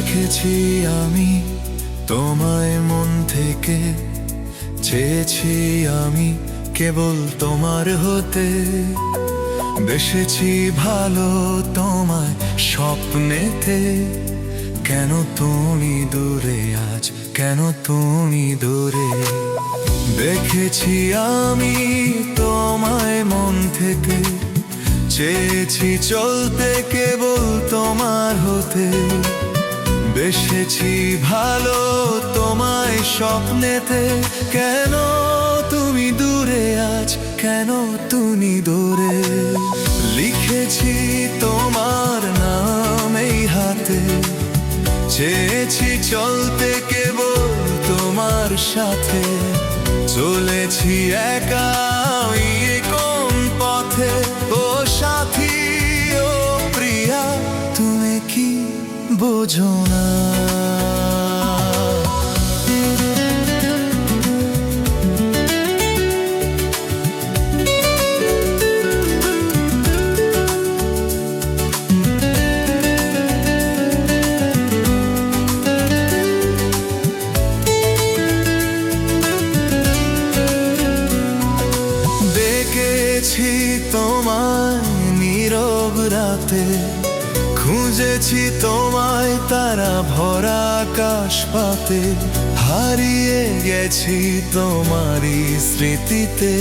দেখেছি আমি তোমায় মন থেকে, চেয়েছি আমি কেবল তোমার হতে। বেসেছি ভালো তোমায় স্বপ্নেতে, কেন তুমি দূরে আজ, কেন তুমি দূরে। দেখেছি আমি তোমায় মন থেকে, চেয়েছি চলতে কেবল তোমার হতে। বেসেছি ভালো তোমায় স্বপ্নেতে, কেন তুমি দূরে আজ, কেন তুমি দূরে। লিখেছি তোমার নাম এই হাতে, চেয়েছি চলতে কেবল তোমার সাথে। চলেছি একা কোন পথে, ও সাথী ও প্রিয়া, তুমি কি বোঝো না। দেখেছি তোমায় নীরব রাতে, খুঁজেছি তোমায় তারা ভরা আকাশ পাতে। হারিয়ে গেছি তোমারই স্মৃতিতে,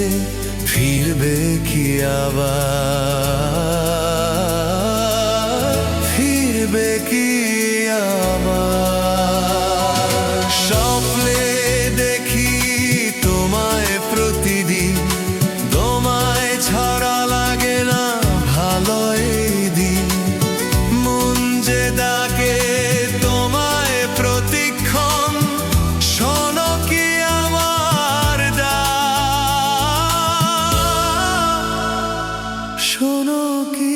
ফিরবে কি আবার, ফিরবে কি আবার। স্বপ্নে দেখি তোমায় প্রতিদিন, তোমায় ছাড়া লাগে না ভালো এই দিন। মন যে ডাকে তোমায় প্রতিক্ষণ, শোনো কি আমার ডাক, শোনো কি।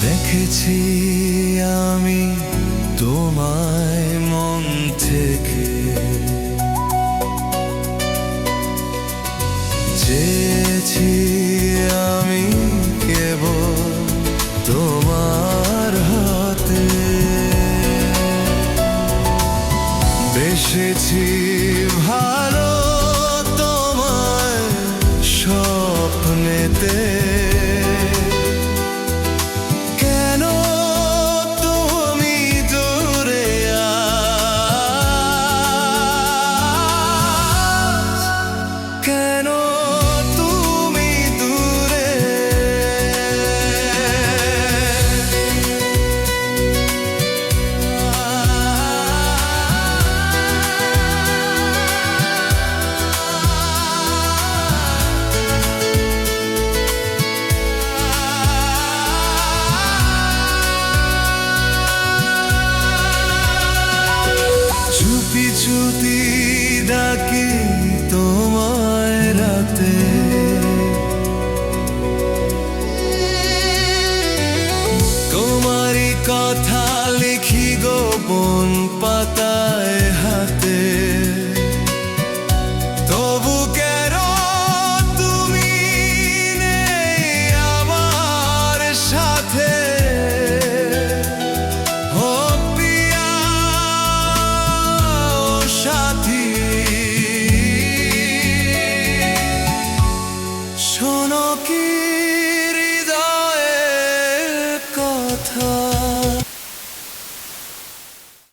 দেখেছি আমি তোমায় মন থেকে, চেয়েছি আমি কেবল তোমার হাতে। বেসেছি ভালো তোমায় স্বপ্নেতে, চুপি চুপি ডাকি